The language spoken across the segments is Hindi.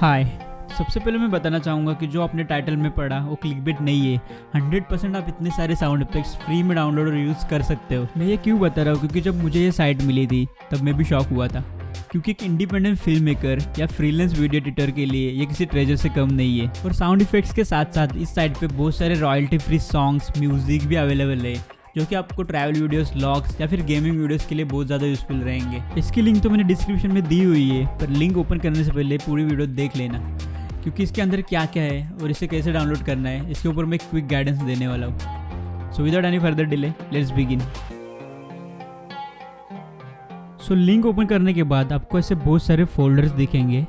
हाय। सबसे पहले मैं बताना चाहूँगा कि जो आपने टाइटल में पढ़ा वो क्लिकबेट नहीं है। 100% आप इतने सारे साउंड इफेक्ट्स फ्री में डाउनलोड और यूज़ कर सकते हो। मैं ये क्यों बता रहा हूँ, क्योंकि जब मुझे ये साइट मिली थी तब मैं भी शॉक हुआ था, क्योंकि एक इंडिपेंडेंट फिल्म मेकर या फ्रीलांस वीडियो एडिटर के लिए ये किसी ट्रेजर से कम नहीं है। और साउंड इफेक्ट्स के साथ साथ इस साइट पे बहुत सारे रॉयल्टी फ्री सॉन्ग्स, म्यूजिक भी अवेलेबल है, जो कि आपको ट्रैवल वीडियोस, व्लॉग्स या फिर गेमिंग वीडियोस के लिए बहुत ज़्यादा यूजफुल रहेंगे। इसकी लिंक तो मैंने डिस्क्रिप्शन में दी हुई है, पर लिंक ओपन करने से पहले पूरी वीडियो देख लेना, क्योंकि इसके अंदर क्या क्या है और इसे कैसे डाउनलोड करना है इसके ऊपर मैं क्विक गाइडेंस देने वाला हूँ। So without any further delay let's begin. So link open करने के बाद आपको ऐसे बहुत सारे फोल्डर्स दिखेंगे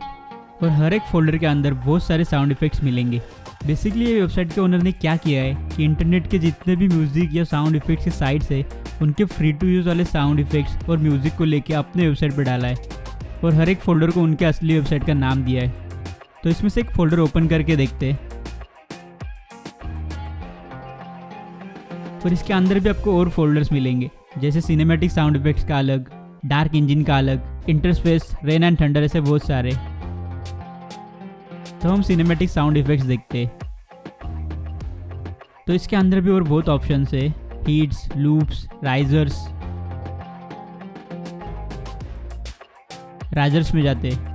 और हर एक फोल्डर के अंदर बहुत सारे साउंड इफेक्ट्स मिलेंगे। बेसिकली ये वेबसाइट के ओनर ने क्या किया है कि इंटरनेट के जितने भी म्यूजिक या साउंड इफेक्ट्स के साइट्स है उनके फ्री टू यूज़ वाले साउंड इफेक्ट्स और म्यूजिक को लेके अपने वेबसाइट पर डाला है और हर एक फोल्डर को उनके असली वेबसाइट का नाम दिया है। तो इसमें से एक फोल्डर ओपन करके देखते हैं और इसके अंदर भी आपको और फोल्डर्स मिलेंगे, जैसे सिनेमैटिक साउंड इफेक्ट्स का अलग, डार्क इंजन का अलग, इंटरस्पेस, रेन एंड थंडर, ऐसे बहुत सारे। तो हम सिनेमैटिक साउंड इफेक्ट्स देखते हैं। तो इसके अंदर भी और बहुत ऑप्शंस है, हीट्स, लूप्स, राइजर्स में जाते हैं।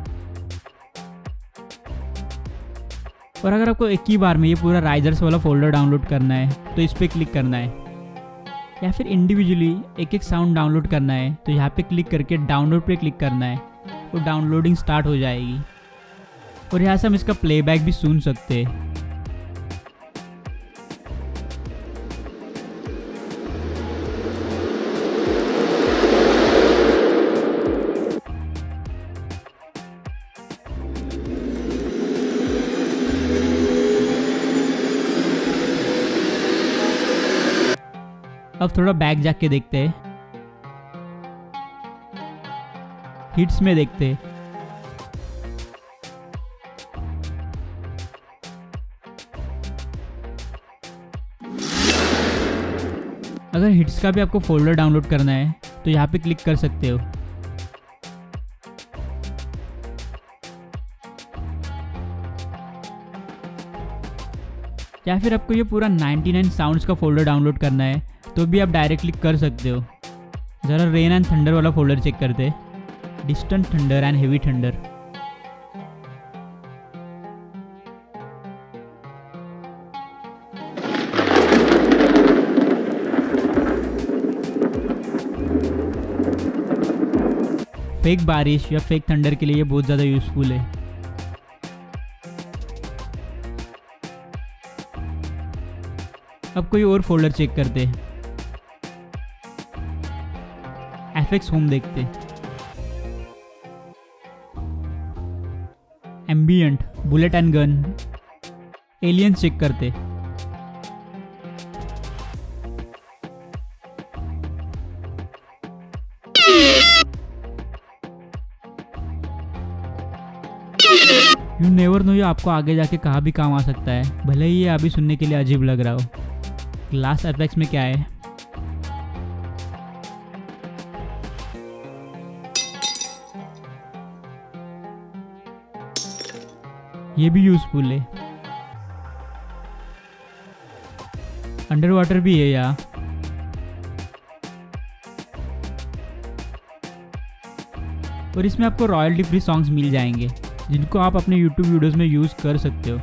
और अगर आपको एक ही बार में ये पूरा राइजर्स वाला फोल्डर डाउनलोड करना है तो इस पर क्लिक करना है, या फिर इंडिविजुअली एक एक साउंड डाउनलोड करना है तो यहाँ पे क्लिक करके डाउनलोड पे क्लिक करना है और डाउनलोडिंग स्टार्ट हो जाएगी। और यहाँ से हम इसका प्लेबैक भी सुन सकते हैं। अब थोड़ा बैक जाके देखते हैं, हिट्स में देखते हैं। अगर हिट्स का भी आपको फोल्डर डाउनलोड करना है तो यहाँ पे क्लिक कर सकते हो। या फिर आपको ये पूरा 99 साउंड्स का फोल्डर डाउनलोड करना है तो भी आप डायरेक्टली कर सकते हो। ज़रा रेन एंड थंडर वाला फोल्डर चेक करते हैं, distant thunder and heavy thunder. Fake बारिश या फेक थंडर के लिए ये बहुत ज़्यादा यूजफुल है। अब कोई और फोल्डर चेक करते हैं, एफएक्स होम देखते, ambient, bullet and gun, aliens check करते। यू नेवर नो, ये आपको आगे जाके कहाँ भी काम आ सकता है, भले ही ये अभी सुनने के लिए अजीब लग रहा हो। ग्लास एफएक्स में क्या है, ये भी यूजफुल है। अंडर वाटर भी है यहाँ। और इसमें आपको रॉयल्टी फ्री सॉन्ग्स मिल जाएंगे जिनको आप अपने यूट्यूब वीडियोस में यूज़ कर सकते हो।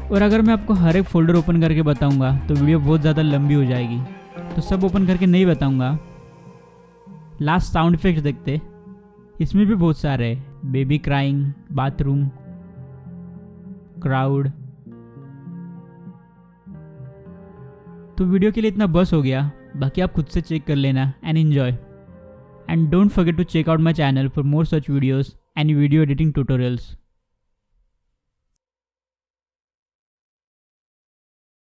और अगर मैं आपको हर एक फोल्डर ओपन करके बताऊंगा तो वीडियो बहुत ज़्यादा लंबी हो जाएगी, तो सब ओपन करके नहीं बताऊंगा। लास्ट साउंड इफेक्ट्स देखते, इसमें भी बहुत सारे हैं, बेबी क्राइंग, बाथरूम, क्राउड। तो वीडियो के लिए इतना बस हो गया, बाकी आप खुद से चेक कर लेना and enjoy. And don't forget to check out my channel for more such videos and video editing tutorials.